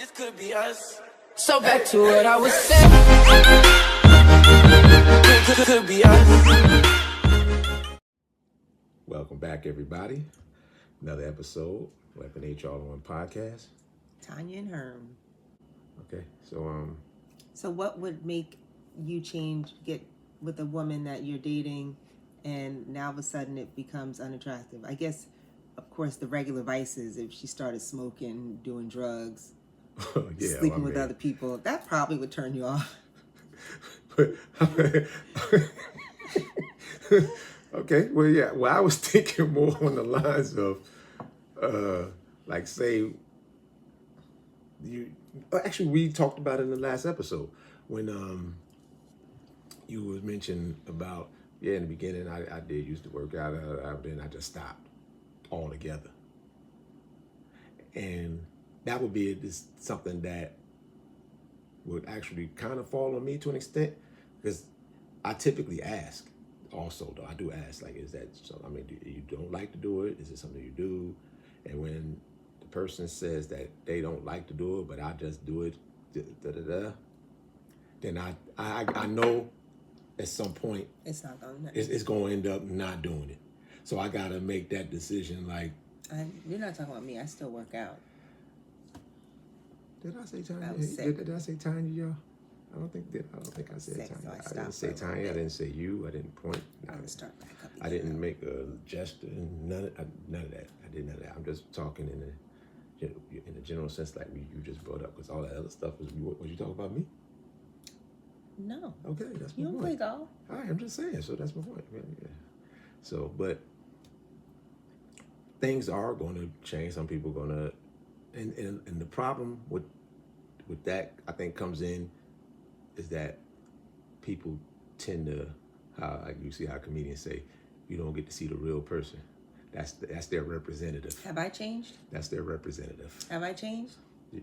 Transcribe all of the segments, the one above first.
This could be us. So back to what I was saying. Could be us. Welcome back, everybody. Another episode, Weapon H All in One podcast. Tonya and Herm. Okay, so So what would make you get with a woman that you're dating, and now all of a sudden it becomes unattractive? I guess, of course, the regular vices. If she started smoking, doing drugs, sleeping with other people, that probably would turn you off. Okay, well, yeah. Well, I was thinking more on the lines of, like, say, actually, we talked about it in the last episode when you was mentioning about, in the beginning, I did used to work out, then I just stopped altogether. And that would be something that would actually kind of fall on me to an extent, because I typically ask. Also, though, I do ask, like, is that so? I mean, you don't like to do it? Is it something you do? And when the person says that they don't like to do it, but I just do it, then I know at some point it's not going. It's going to end up not doing it. So I got to make that decision. Like, you're not talking about me. I still work out. Did I say Tanya? Did I say Tanya, y'all? I don't think I said Tanya. So I didn't say Tanya. I didn't say you. I didn't point. I didn't make a gesture. None of that. I did none of that. I'm just talking in a general sense, like you just brought up, because all that other stuff was you talking about me? No. Okay, that's my point. You don't play golf. All right, I'm just saying. So that's my point. Yeah. So, but things are going to change. Some people are going to, and the problem with that, I think, comes in is that people tend to, like you see how comedians say, you don't get to see the real person. That's their representative. Have I changed? That's their representative. Have I changed?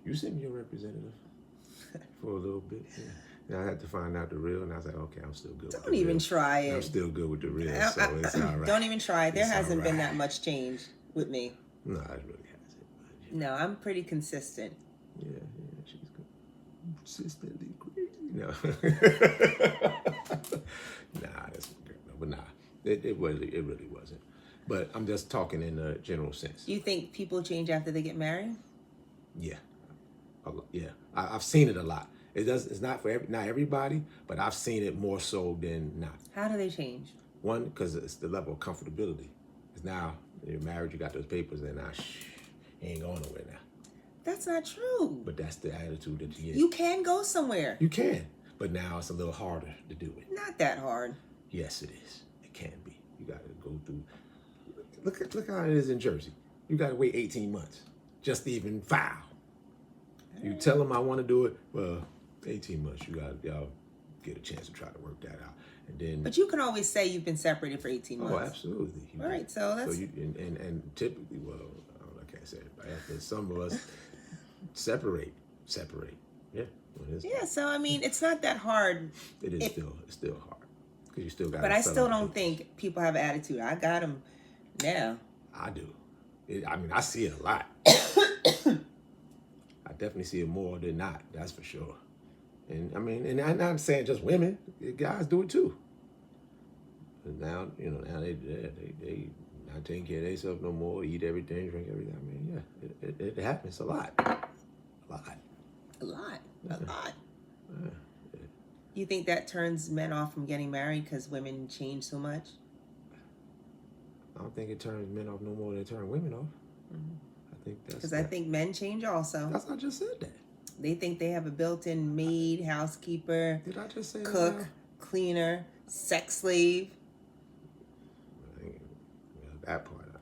You sent me your representative for a little bit. Yeah. Now I had to find out the real, and I was like, okay, I'm still good. Don't even try it. I'm still good with the real, so it's all right. Don't even try it. There hasn't been that much change with me. No, it really hasn't. No, I'm pretty consistent. Yeah, she's good. Consistently crazy. No. But it really wasn't. But I'm just talking in a general sense. Do you think people change after they get married? Yeah, I've seen it a lot. It's not for not everybody, but I've seen it more so than not. How do they change? One, because it's the level of comfortability. Because now you're married, you got those papers, and now you ain't going nowhere now. That's not true. But that's the attitude that you get. You can go somewhere. You can, but now it's a little harder to do it. Not that hard. Yes, it is. It can be. You got to go through. Look how it is in Jersey. You got to wait 18 months just to even file. You tell them I want to do it. Well, 18 months. Y'all get a chance to try to work that out, and then. But you can always say you've been separated for 18 months. Oh, absolutely. All right, so that's. So and typically, well, I can't say it, but after some of us separate. Yeah. Yeah. So I mean, it's not that hard. It's still hard because you still got. But I still don't think people have attitude. I got them now. I do. I see it a lot. I definitely see it more than not. That's for sure. And and I'm not saying just women. Guys do it too. But now they not taking care of themselves no more. Eat everything, drink everything. It happens a lot. Yeah. You think that turns men off from getting married because women change so much? I don't think it turns men off no more than it turns women off. Mm-hmm. I think that's because I think men change also. I just said that. They think they have a built-in maid, housekeeper, Did I just say cook, that? cleaner, sex slave. That part.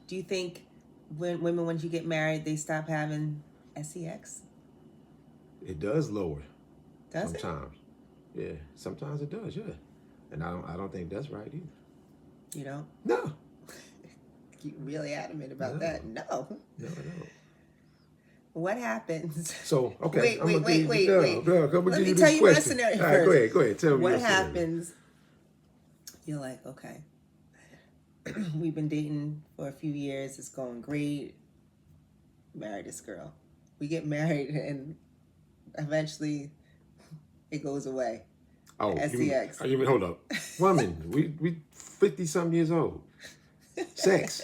Do you think when you get married, they stop having sex? It does lower. Does sometimes. it? Yeah, sometimes it does. Yeah, and I don't think that's right either. You don't? No. You really adamant about that? No. What happens? So, okay. Wait. Let me tell you my scenario first. All right, go ahead. Tell me what happens. You're like, okay, we've been dating for a few years. It's going great. Married this girl. we get married and eventually it goes away. Oh, SEX. you mean, hold up. Woman, we 50-something years old. Sex.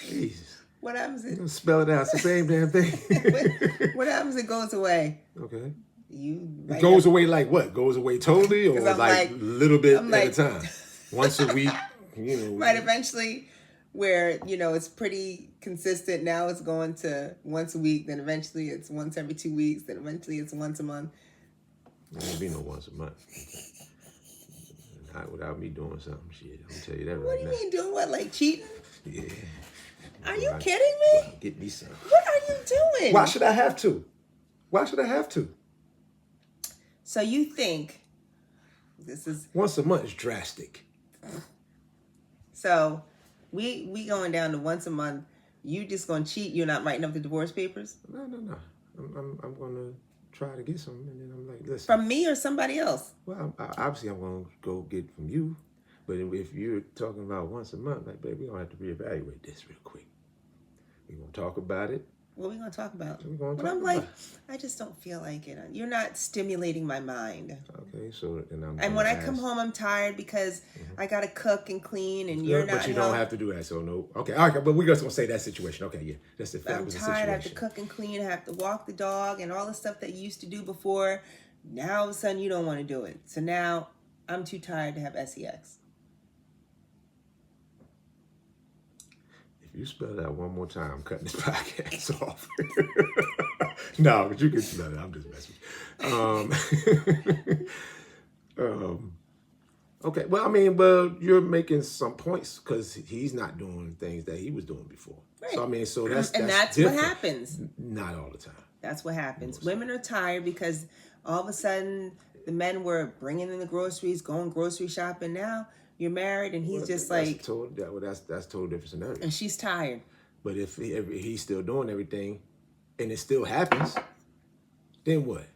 Jesus. What happens? You don't spell it out. It's the same damn thing. What happens? It goes away. Okay. It goes away like what? Goes away totally, or like a little bit at a time? Once a week, you know. Right, eventually, where, you know, it's pretty consistent. Now it's going to once a week, then eventually it's once every 2 weeks, then eventually it's once a month. There won't be no once a month. Not without me doing something. Shit, I'm tell you that right now. What do you mean doing what? Like cheating? Yeah. Are you kidding me? Get me some. What are you doing? Why should I have to? Why should I have to? So you think this is once a month is drastic. So we going down to once a month. You just gonna cheat? You're not writing up the divorce papers? No. I'm gonna try to get some, and then I'm like, listen. From me or somebody else? Well, obviously I'm gonna go get from you, but if you're talking about once a month, like, baby, we're gonna have to reevaluate this real quick. We're gonna talk about it. What are we gonna talk about? But I'm like, I just don't feel like it. You're not stimulating my mind. Okay, so then I'm. And when I come home, I'm tired because I gotta cook and clean, and you're not. But you don't have to do that. So no. Okay, all right. But we're just gonna say that situation. Okay, yeah, that's the fact. I'm tired. I have to cook and clean. I have to walk the dog and all the stuff that you used to do before. Now all of a sudden you don't want to do it. So now I'm too tired to have sex. If you spell that one more time, I'm cutting this podcast off. No, but you can spell it. I'm just messing. Okay. Well, I mean, you're making some points because he's not doing things that he was doing before. Right. So I mean, that's what happens. Not all the time. That's what happens. Women are tired because all of a sudden the men were bringing in the groceries, going grocery shopping. Now you're married, and he's just like that's total different scenario. And she's tired. But if he's still doing everything, and it still happens, then what?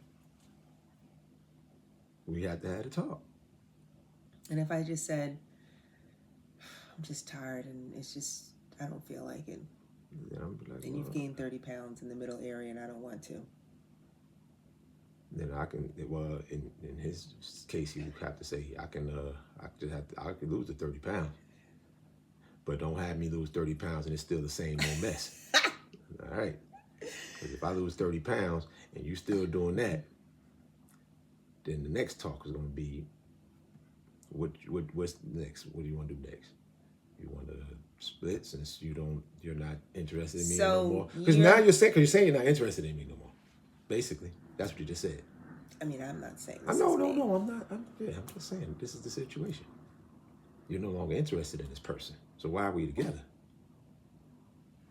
We have to have a talk. And if I just said, I'm just tired, and it's just I don't feel like it. Yeah, like, and you've gained 30 pounds in the middle area, and I don't want to. Then I can. Well, in his case, he would have to say, I can lose the 30 pounds, but don't have me lose 30 pounds and it's still the same old mess. All right. Because if I lose 30 pounds and you still doing that, then the next talk is going to be, what's next? What do you want to do next? You want to split since you're not interested in me no more? Because now you're saying you're not interested in me no more. Basically, that's what you just said. I mean, I'm not saying this. No, I'm not. I'm just saying this is the situation. You're no longer interested in this person. So why are we together?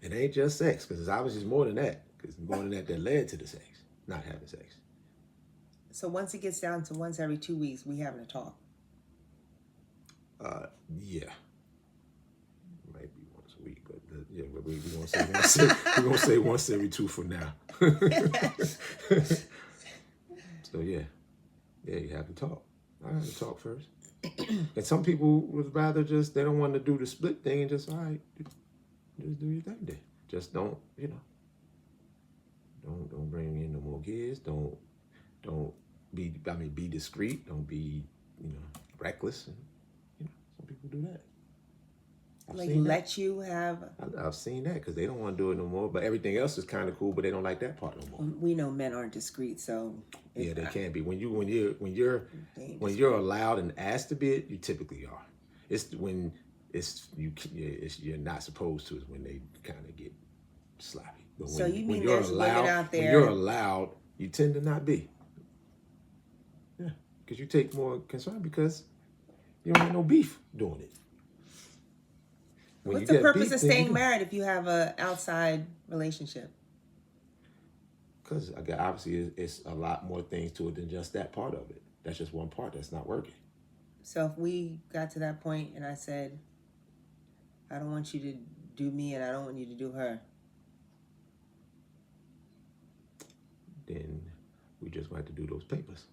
It ain't just sex, because it's obviously more than that. Because more than that led to the sex, not having sex. So once it gets down to once every 2 weeks, we having a talk. Yeah. Might be once a week, but we're gonna say once every 2 for now. So yeah, you have to talk. I have to talk first. And some people would rather they don't want to do the split thing and just, all right, just do your thing then. Just don't bring in no more kids. Don't be discreet. Don't be, reckless. And, some people do that. You have. I've seen that because they don't want to do it no more. But everything else is kind of cool, but they don't like that part no more. We know men aren't discreet, so yeah, they can't be. When you're allowed and asked to be it, you typically are. It's when you're not supposed to is when they kind of get sloppy. But so you mean there's women out there? When you're allowed, you tend to not be. Yeah, because you take more concern because you don't have no beef doing it. What's the purpose of staying married if you have an outside relationship? Because obviously it's a lot more things to it than just that part of it. That's just one part that's not working. So if we got to that point and I said, I don't want you to do me and I don't want you to do her, then we just going to have to do those papers.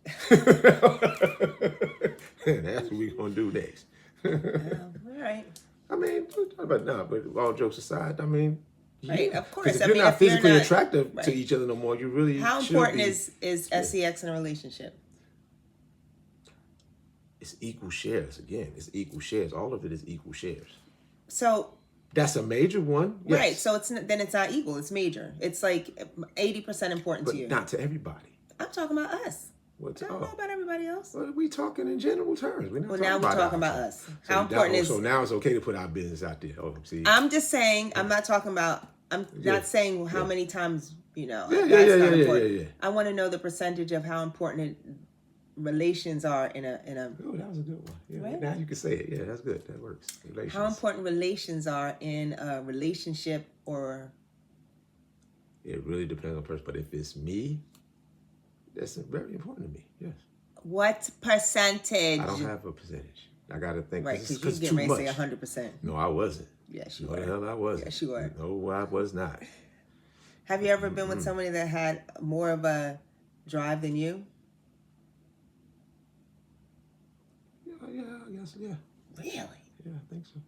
And that's what we're going to do next. all right. I mean, but all jokes aside, I mean, Right, of course. Because if I you're mean, not if you're physically not- attractive right. to each other no more, you really How should important be. is sex in a relationship? It's equal shares. Again, it's equal shares. All of it is equal shares. So That's a major one. Yes. right, so then it's not equal. It's major. It's like 80% important But to you. not to everybody. I'm talking about us. What's I don't know about everybody else. Well, we talking in general terms. We're not Well, talking now we're about talking about ours. us. How important is? So now it's okay to put our business out there. Oh, see. I'm just saying. I'm not talking about. I'm Yeah. not saying how Yeah. many times. You know. Yeah, That's not important. yeah. I want to know the percentage of how important relations are in a. Oh, that was a good one. Yeah, Right? now you can say it. Yeah, that's good. That works. Relations. How important relations are in a relationship or. It really depends on the person. But if it's me, that's very important to me. Yes. What percentage? I don't have a percentage. I got to think. Right, because Because you too get ready to much. say 100%. No, I wasn't. Yes, you No, the are. hell I wasn't. Yes, you are. No, I was not. Have you ever been with somebody that had more of a drive than you? Yeah, I guess, yeah. Really? Yeah, I think so.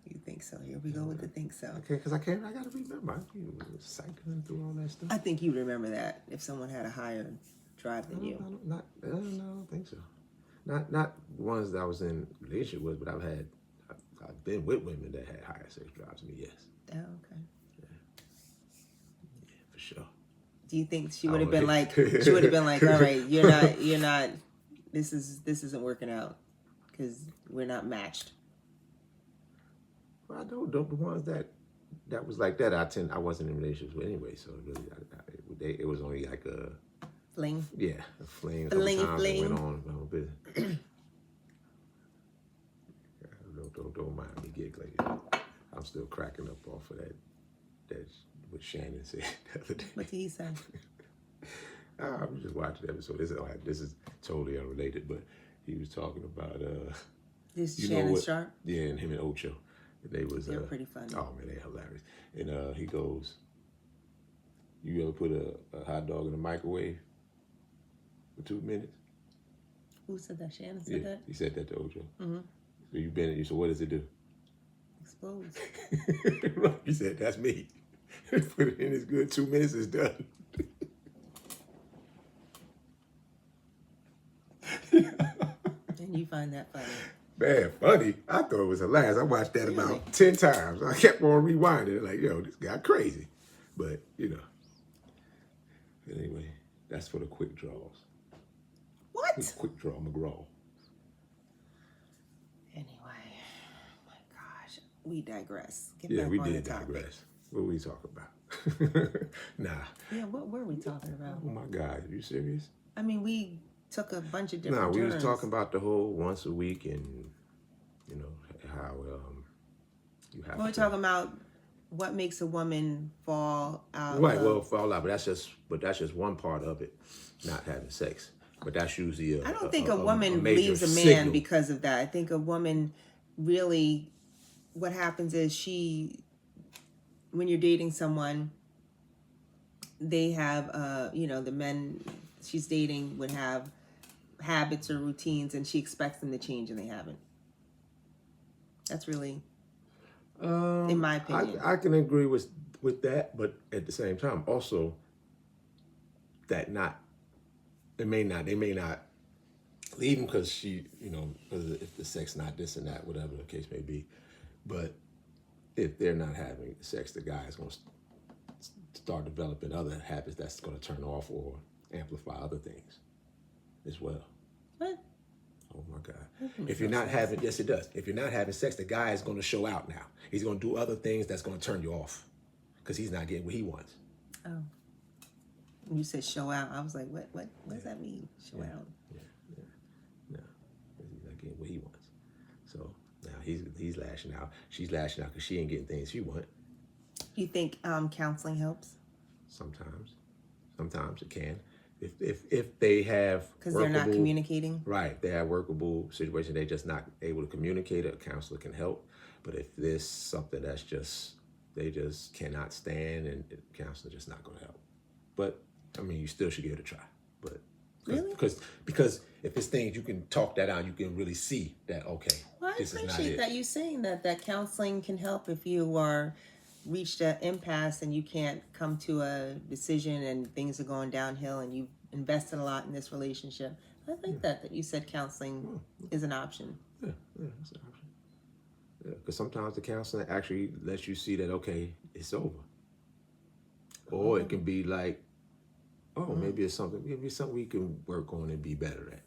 You think so? Here we go with the think so. Okay, because I got to remember. I was cycling through all that stuff. I think you remember that if someone had a higher drive than you. No, I don't think so. Not ones that I was in relationship with, but I've been with women that had higher sex drives than me. Yes. Oh, okay. Yeah, for sure. Do you think she would have Oh, been yeah. like? She would have been like, all right, you're not. This isn't working out because we're not matched. Well, I don't. The ones that was like that, I wasn't in relationships with anyway. So really, it was only like a Fling. yeah, a fling. A couple Fling, times fling. and went on my own business. Don't mind me giggling. I'm still cracking up off of that what Shannon said the other day. What did he say? I'm just watching the episode. This is totally unrelated, but he was talking about This you know Shannon what? Sharp. Yeah, and him and Ocho. They're pretty funny. Oh man, they're hilarious. And he goes, "You ever put a hot dog in the microwave for 2 minutes?" Who said that? Shannon said that. He said that to Ocho. Mm-hmm. So so what does it do? Explodes. Right. He said, "That's me." Put it in, it's good. 2 minutes is done. And you find that funny. Man, funny. I thought it was hilarious. I watched that Really? about 10 times. I kept on rewinding. Like, yo, this guy crazy. But, Anyway, that's for the quick draws. What? Quick draw McGraw. Anyway, oh my gosh, we digress. Get Yeah, back we on did the topic. digress. What were we talking about? Nah. Yeah, what were we talking about? Oh my God, are you serious? I mean, we took a bunch of Nah, different we was turns. talking about the whole once a week and, how you have We're to. talking about what makes a woman fall out. Right, of, well, fall out, but that's just one part of it, not having sex. But that's usually I don't think a woman major leaves a man signal. because of that. I think a woman really, what happens is when you're dating someone, they have, the men she's dating would have habits or routines, and she expects them to change, and they haven't. That's really, in my opinion. I can agree with that, but at the same time, also that they may not leave him because because if the sex not this and that, whatever the case may be. But if they're not having sex, the guy is going to start developing other habits that's going to turn off or amplify other things as well. What? Oh my God. If you're not having, yes it does. If you're not having sex, the guy is going to show out now. He's going to do other things that's going to turn you off because he's not getting what he wants. Oh. You said show out. I was like, what does that mean? Show out. Yeah. No, he's not getting what he wants. So now he's lashing out. She's lashing out because she ain't getting things she wants. You think counseling helps? Sometimes it can. If they have Because they're not communicating? Right. They have workable situation. They're just not able to communicate. A counselor can help. But if there's something that's they just cannot stand, and the counselor just not going to help. But, I mean, you still should give it a try. But Really? Because if it's things you can talk that out, you can really see that, okay, Well, I this is not appreciate it. that you saying that counseling can help if you are reached an impasse and you can't come to a decision and things are going downhill and you've invested a lot in this relationship, I think that you said counseling is an option. Yeah, that's an option. Yeah, because sometimes the counseling actually lets you see that, okay, it's over. Or it can be like, maybe it's something we can work on and be better at.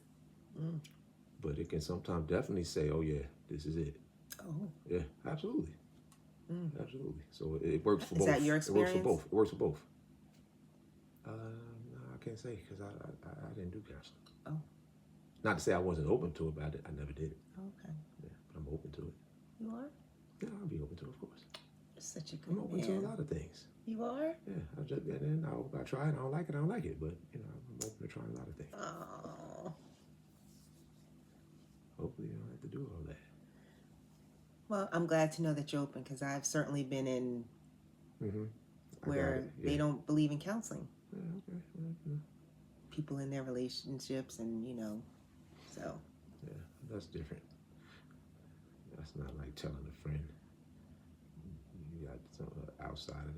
But it can sometimes definitely say, oh yeah, this is it. Oh. Yeah, absolutely. Absolutely. So it works for Is both. that your experience? It works for both. No, I can't say because I didn't do counseling. Oh. Not to say I wasn't open to it, but I never did it. Okay. Yeah, but I'm open to it. You are? Yeah, I'll be open to it, of course. You're such a good I'm open man. to a lot of things. You are? Yeah, and then I try it. I don't like it. I don't like it. But I'm open to trying a lot of things. Oh. Hopefully, you don't have to do all that. Well, I'm glad to know that you're open because I've certainly been in where they don't believe in counseling. Yeah, okay. People in their relationships and, so. Yeah, that's different. That's not like telling a friend. You got some outsider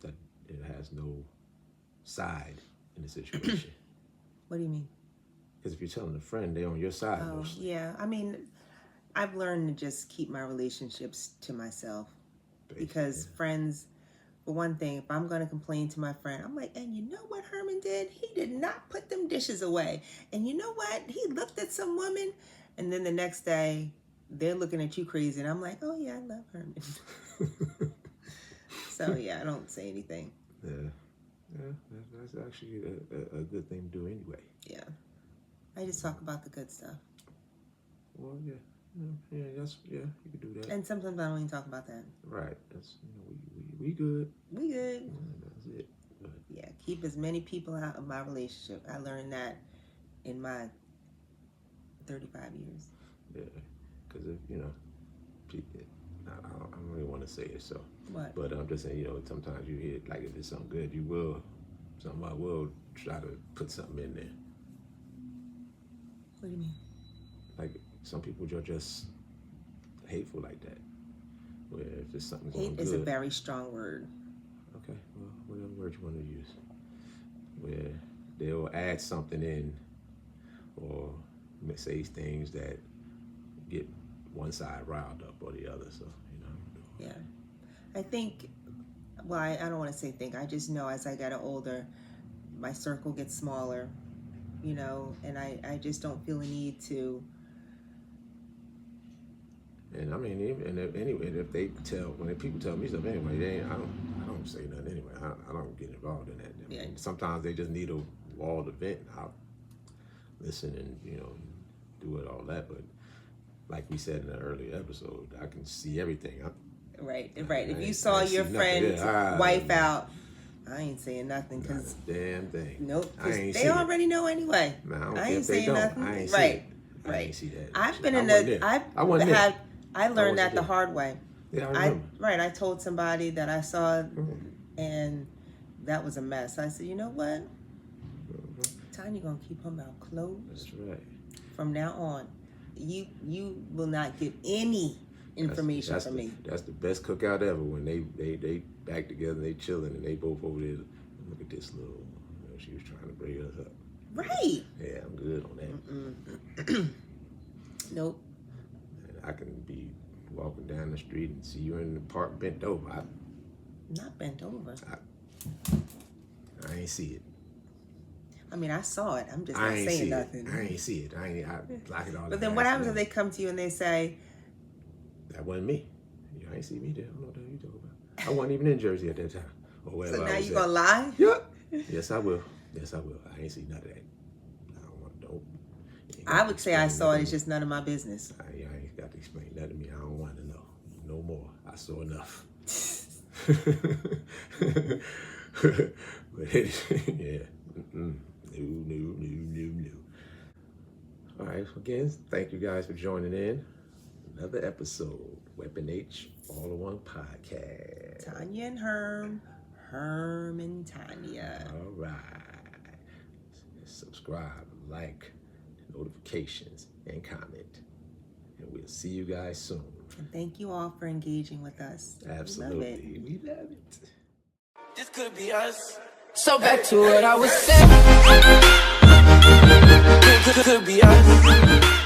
that it has no side in the situation. What do you mean? Because if you're telling a friend, they're on your side Oh, mostly. yeah. I mean, I've learned to just keep my relationships to myself. Because friends, for one thing, if I'm going to complain to my friend, I'm like, and you know what Herman did? He did not put them dishes away. And you know what? He looked at some woman. And then the next day, they're looking at you crazy. And I'm like, oh, yeah, I love Herman. So, yeah, I don't say anything. Yeah, that's actually a good thing to do anyway. Yeah. I just talk about the good stuff. Well, yeah, you can do that. And sometimes I don't even talk about that. Right, that's we good. We good. Yeah, that's it. But, yeah, keep as many people out of my relationship. I learned that in my 35 years. Yeah, because if people, I don't really want to say it, so. What? But I'm just saying, sometimes you hear like if it's something good, somebody will try to put something in there. What do you mean? Like some people are just hateful like that. Where if there's something going good. Hate is a very strong word. Okay, well, whatever word you want to use. Where they'll add something in or say things that get one side riled up or the other. So, Yeah. I think, well, I don't want to say think. I just know as I get older, my circle gets smaller, and I just don't feel a need to. And I mean, if they when people tell me stuff anyway, I don't say nothing anyway. I don't get involved in that. I mean, sometimes they just need a wall to vent. I'll listen and do it all that. But like we said in an earlier episode, I can see everything. Right. If you saw your friend's wife out, I ain't saying nothing because damn thing. Nope. They already know anyway. I ain't saying nothing. I ain't right. I ain't see that. I've been I learned that the hard way. Yeah, I remember. I told somebody that I saw, and that was a mess. I said, you know what? Tonya gonna keep her mouth closed. That's right. From now on, you will not get any information from me. That's the best cookout ever when they back together and they chilling and they both over there. Look at this little. She was trying to bring us up. Right. Yeah, I'm good on that. Nope. And I can be walking down the street and see you in the park bent over. Not bent over. I ain't see it. I mean, I saw it. I'm just not saying nothing. I ain't see it. I block it all. But then what happens if they come to you and they say, that wasn't me. I ain't see me there. I don't know what the hell you talking about. I wasn't even in Jersey at that time. Or wherever so now I was you gonna lie? Yep. Yes, I will. I ain't see none of that. I would say I saw it. It's just none of my business. I ain't got to explain that to me. I don't want to know. No more. I saw enough. But yeah. No. All right. Again, thank you guys for joining in. Another episode, Weapon H All-in-One Podcast. Tonya and Herm and Tonya. All right. Subscribe, like, notifications, and comment. And we'll see you guys soon. And thank you all for engaging with us. Absolutely. We love it. This could be us. So back to what I was saying. Could be us.